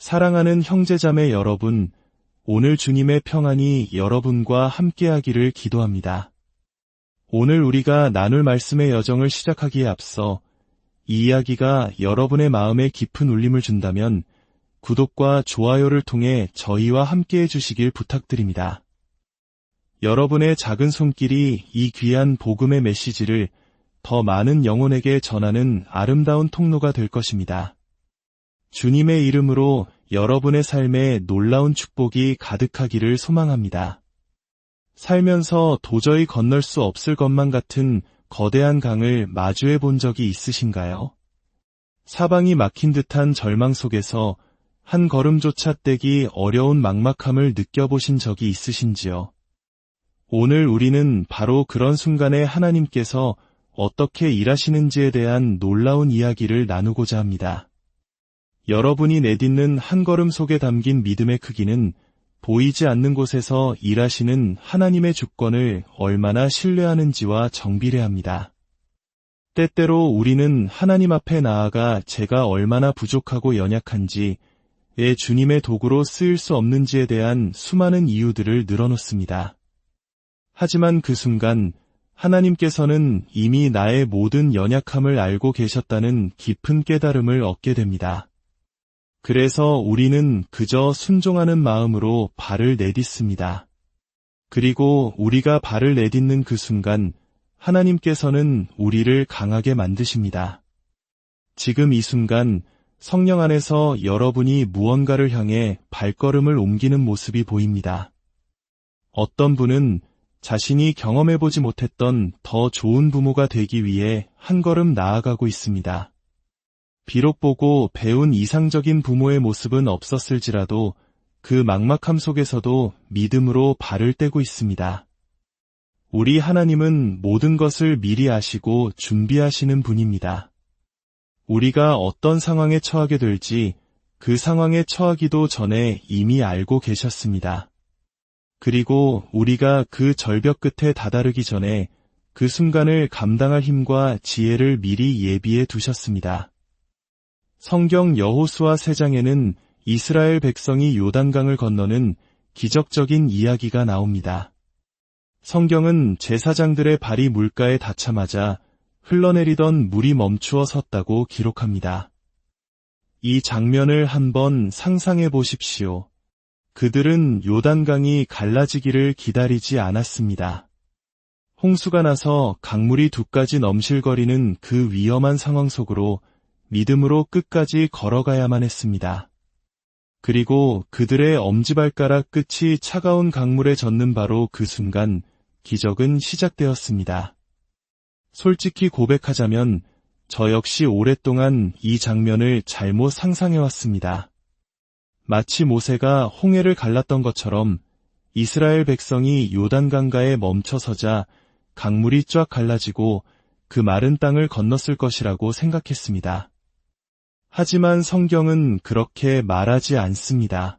사랑하는 형제자매 여러분, 오늘 주님의 평안이 여러분과 함께하기를 기도합니다. 오늘 우리가 나눌 말씀의 여정을 시작하기에 앞서 이 이야기가 여러분의 마음에 깊은 울림을 준다면 구독과 좋아요를 통해 저희와 함께해 주시길 부탁드립니다. 여러분의 작은 손길이 이 귀한 복음의 메시지를 더 많은 영혼에게 전하는 아름다운 통로가 될 것입니다. 주님의 이름으로 여러분의 삶에 놀라운 축복이 가득하기를 소망합니다. 살면서 도저히 건널 수 없을 것만 같은 거대한 강을 마주해 본 적이 있으신가요? 사방이 막힌 듯한 절망 속에서 한 걸음조차 떼기 어려운 막막함을 느껴보신 적이 있으신지요? 오늘 우리는 바로 그런 순간에 하나님께서 어떻게 일하시는지에 대한 놀라운 이야기를 나누고자 합니다. 여러분이 내딛는 한 걸음 속에 담긴 믿음의 크기는 보이지 않는 곳에서 일하시는 하나님의 주권을 얼마나 신뢰하는지와 정비례합니다. 때때로 우리는 하나님 앞에 나아가 제가 얼마나 부족하고 연약한지, 왜 주님의 도구로 쓰일 수 없는지에 대한 수많은 이유들을 늘어놓습니다. 하지만 그 순간 하나님께서는 이미 나의 모든 연약함을 알고 계셨다는 깊은 깨달음을 얻게 됩니다. 그래서 우리는 그저 순종하는 마음으로 발을 내딛습니다. 그리고 우리가 발을 내딛는 그 순간 하나님께서는 우리를 강하게 만드십니다. 지금 이 순간 성령 안에서 여러분이 무언가를 향해 발걸음을 옮기는 모습이 보입니다. 어떤 분은 자신이 경험해보지 못했던 더 좋은 부모가 되기 위해 한 걸음 나아가고 있습니다. 비록 보고 배운 이상적인 부모의 모습은 없었을지라도 그 막막함 속에서도 믿음으로 발을 떼고 있습니다. 우리 하나님은 모든 것을 미리 아시고 준비하시는 분입니다. 우리가 어떤 상황에 처하게 될지 그 상황에 처하기도 전에 이미 알고 계셨습니다. 그리고 우리가 그 절벽 끝에 다다르기 전에 그 순간을 감당할 힘과 지혜를 미리 예비해 두셨습니다. 성경 여호수아 3장에는 이스라엘 백성이 요단강을 건너는 기적적인 이야기가 나옵니다. 성경은 제사장들의 발이 물가에 닿자마자 흘러내리던 물이 멈추어 섰다고 기록합니다. 이 장면을 한번 상상해 보십시오. 그들은 요단강이 갈라지기를 기다리지 않았습니다. 홍수가 나서 강물이 두까지 넘실거리는 그 위험한 상황 속으로 믿음으로 끝까지 걸어가야만 했습니다. 그리고 그들의 엄지발가락 끝이 차가운 강물에 젖는 바로 그 순간 기적은 시작되었습니다. 솔직히 고백하자면 저 역시 오랫동안 이 장면을 잘못 상상해왔습니다. 마치 모세가 홍해를 갈랐던 것처럼 이스라엘 백성이 요단강가에 멈춰서자 강물이 쫙 갈라지고 그 마른 땅을 건넜을 것이라고 생각했습니다. 하지만 성경은 그렇게 말하지 않습니다.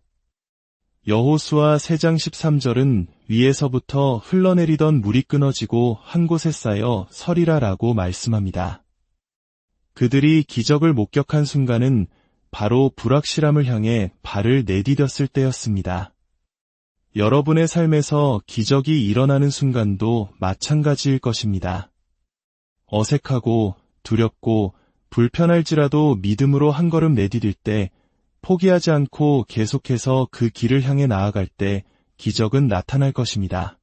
여호수아 3장 13절은 위에서부터 흘러내리던 물이 끊어지고 한 곳에 쌓여 서리라라고 말씀합니다. 그들이 기적을 목격한 순간은 바로 불확실함을 향해 발을 내디뎠을 때였습니다. 여러분의 삶에서 기적이 일어나는 순간도 마찬가지일 것입니다. 어색하고 두렵고 불편할지라도 믿음으로 한 걸음 내디딜 때, 포기하지 않고 계속해서 그 길을 향해 나아갈 때 기적은 나타날 것입니다.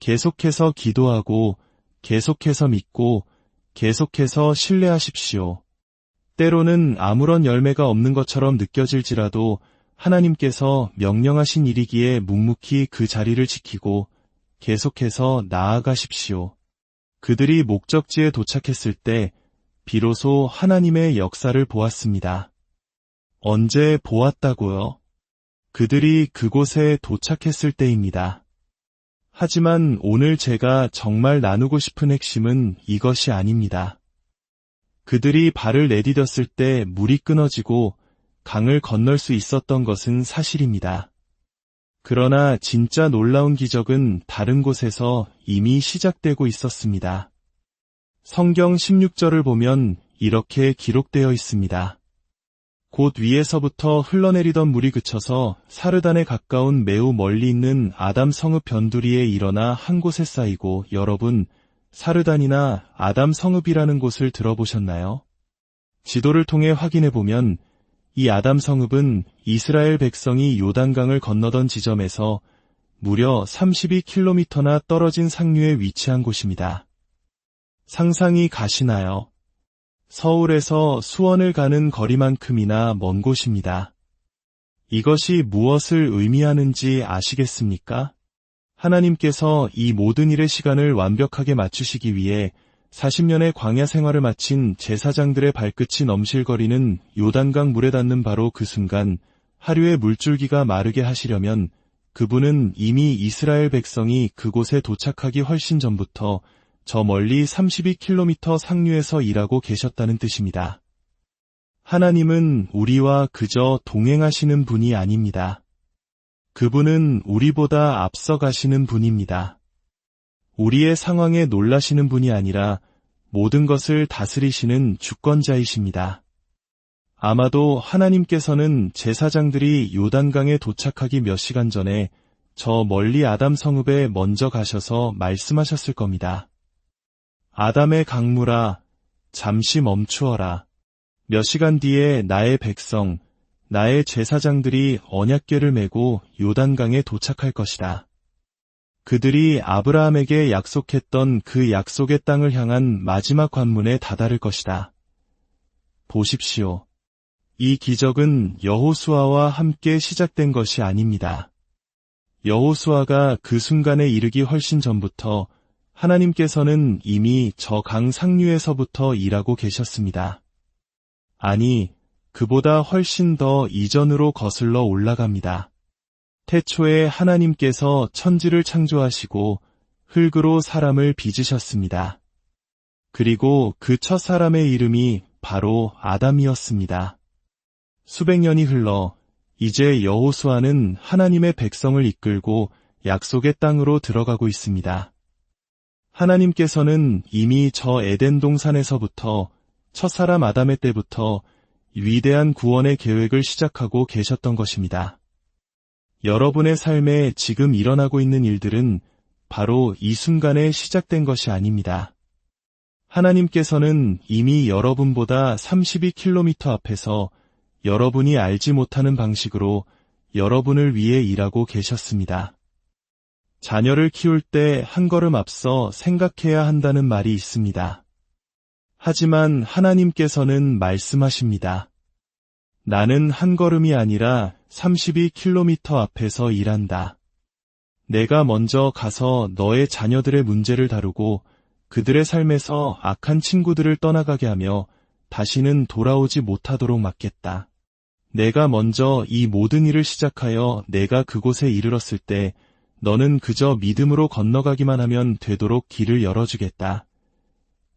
계속해서 기도하고, 계속해서 믿고, 계속해서 신뢰하십시오. 때로는 아무런 열매가 없는 것처럼 느껴질지라도 하나님께서 명령하신 일이기에 묵묵히 그 자리를 지키고 계속해서 나아가십시오. 그들이 목적지에 도착했을 때 비로소 하나님의 역사를 보았습니다. 언제 보았다고요? 그들이 그곳에 도착했을 때입니다. 하지만 오늘 제가 정말 나누고 싶은 핵심은 이것이 아닙니다. 그들이 발을 내디뎠을 때 물이 끊어지고 강을 건널 수 있었던 것은 사실입니다. 그러나 진짜 놀라운 기적은 다른 곳에서 이미 시작되고 있었습니다. 성경 16절을 보면 이렇게 기록되어 있습니다. 곧 위에서부터 흘러내리던 물이 그쳐서 사르단에 가까운 매우 멀리 있는 아담 성읍 변두리에 일어나 한 곳에 쌓이고, 여러분, 사르단이나 아담 성읍이라는 곳을 들어보셨나요? 지도를 통해 확인해보면 이 아담 성읍은 이스라엘 백성이 요단강을 건너던 지점에서 무려 32km나 떨어진 상류에 위치한 곳입니다. 상상이 가시나요? 서울에서 수원을 가는 거리만큼이나 먼 곳입니다. 이것이 무엇을 의미하는지 아시겠습니까? 하나님께서 이 모든 일의 시간을 완벽하게 맞추시기 위해 40년의 광야 생활을 마친 제사장들의 발끝이 넘실거리는 요단강 물에 닿는 바로 그 순간 하류의 물줄기가 마르게 하시려면 그분은 이미 이스라엘 백성이 그곳에 도착하기 훨씬 전부터 저 멀리 32km 상류에서 일하고 계셨다는 뜻입니다. 하나님은 우리와 그저 동행하시는 분이 아닙니다. 그분은 우리보다 앞서가시는 분입니다. 우리의 상황에 놀라시는 분이 아니라 모든 것을 다스리시는 주권자이십니다. 아마도 하나님께서는 제사장들이 요단강에 도착하기 몇 시간 전에 저 멀리 아담 성읍에 먼저 가셔서 말씀하셨을 겁니다. 아담의 강물아, 잠시 멈추어라. 몇 시간 뒤에 나의 백성, 나의 제사장들이 언약궤를 메고 요단강에 도착할 것이다. 그들이 아브라함에게 약속했던 그 약속의 땅을 향한 마지막 관문에 다다를 것이다. 보십시오. 이 기적은 여호수아와 함께 시작된 것이 아닙니다. 여호수아가 그 순간에 이르기 훨씬 전부터 하나님께서는 이미 저 강 상류에서부터 일하고 계셨습니다. 아니, 그보다 훨씬 더 이전으로 거슬러 올라갑니다. 태초에 하나님께서 천지를 창조하시고 흙으로 사람을 빚으셨습니다. 그리고 그 첫 사람의 이름이 바로 아담이었습니다. 수백 년이 흘러 이제 여호수아는 하나님의 백성을 이끌고 약속의 땅으로 들어가고 있습니다. 하나님께서는 이미 저 에덴 동산에서부터 첫사람 아담의 때부터 위대한 구원의 계획을 시작하고 계셨던 것입니다. 여러분의 삶에 지금 일어나고 있는 일들은 바로 이 순간에 시작된 것이 아닙니다. 하나님께서는 이미 여러분보다 32km 앞에서 여러분이 알지 못하는 방식으로 여러분을 위해 일하고 계셨습니다. 자녀를 키울 때 한 걸음 앞서 생각해야 한다는 말이 있습니다. 하지만 하나님께서는 말씀하십니다. 나는 한 걸음이 아니라 32km 앞에서 일한다. 내가 먼저 가서 너의 자녀들의 문제를 다루고 그들의 삶에서 악한 친구들을 떠나가게 하며 다시는 돌아오지 못하도록 막겠다. 내가 먼저 이 모든 일을 시작하여 내가 그곳에 이르렀을 때 너는 그저 믿음으로 건너가기만 하면 되도록 길을 열어주겠다.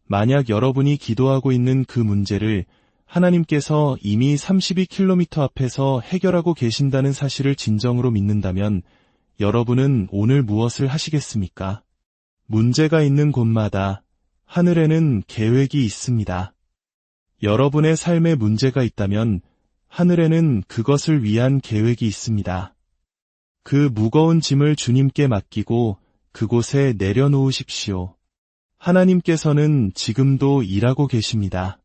만약 여러분이 기도하고 있는 그 문제를 하나님께서 이미 32km 앞에서 해결하고 계신다는 사실을 진정으로 믿는다면 여러분은 오늘 무엇을 하시겠습니까? 문제가 있는 곳마다 하늘에는 계획이 있습니다. 여러분의 삶에 문제가 있다면 하늘에는 그것을 위한 계획이 있습니다. 그 무거운 짐을 주님께 맡기고 그곳에 내려놓으십시오. 하나님께서는 지금도 일하고 계십니다.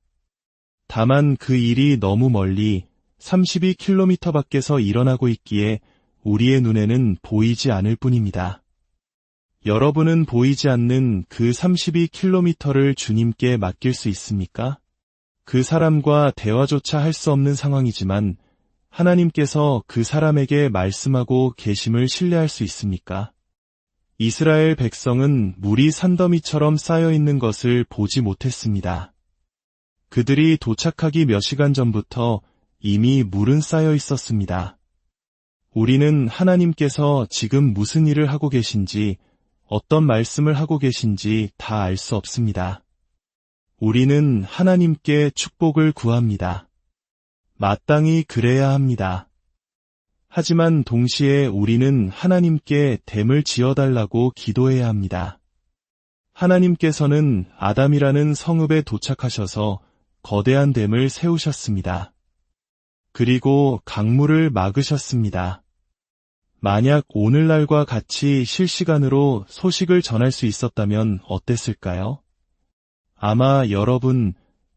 다만 그 일이 너무 멀리 32km 밖에서 일어나고 있기에 우리의 눈에는 보이지 않을 뿐입니다. 여러분은 보이지 않는 그 32km를 주님께 맡길 수 있습니까? 그 사람과 대화조차 할 수 없는 상황이지만 하나님께서 그 사람에게 말씀하고 계심을 신뢰할 수 있습니까? 이스라엘 백성은 물이 산더미처럼 쌓여 있는 것을 보지 못했습니다. 그들이 도착하기 몇 시간 전부터 이미 물은 쌓여 있었습니다. 우리는 하나님께서 지금 무슨 일을 하고 계신지, 어떤 말씀을 하고 계신지 다 알 수 없습니다. 우리는 하나님께 축복을 구합니다. 마땅히 그래야 합니다. 하지만 동시에 우리는 하나님께 댐을 지어달라고 기도해야 합니다. 하나님께서는 아담이라는 성읍에 도착하셔서 거대한 댐을 세우셨습니다. 그리고 강물을 막으셨습니다. 만약 오늘날과 같이 실시간으로 소식을 전할 수 있었다면 어땠을까요? 아마 여러분,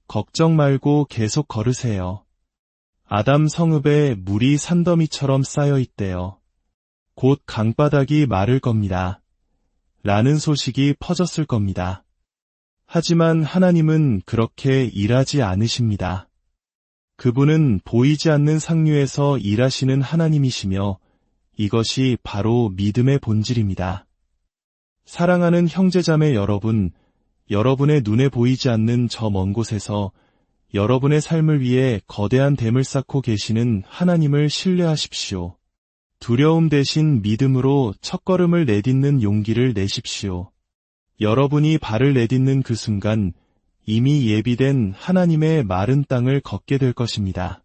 걱정 말고 계속 걸으세요. 아담 성읍에 물이 산더미처럼 쌓여 있대요. 곧 강바닥이 마를 겁니다. 라는 소식이 퍼졌을 겁니다. 하지만 하나님은 그렇게 일하지 않으십니다. 그분은 보이지 않는 상류에서 일하시는 하나님이시며 이것이 바로 믿음의 본질입니다. 사랑하는 형제자매 여러분, 여러분의 눈에 보이지 않는 저 먼 곳에서 여러분의 삶을 위해 거대한 댐을 쌓고 계시는 하나님을 신뢰하십시오. 두려움 대신 믿음으로 첫걸음을 내딛는 용기를 내십시오. 여러분이 발을 내딛는 그 순간 이미 예비된 하나님의 마른 땅을 걷게 될 것입니다.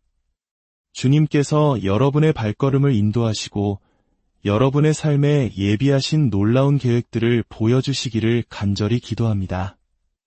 주님께서 여러분의 발걸음을 인도하시고 여러분의 삶에 예비하신 놀라운 계획들을 보여주시기를 간절히 기도합니다.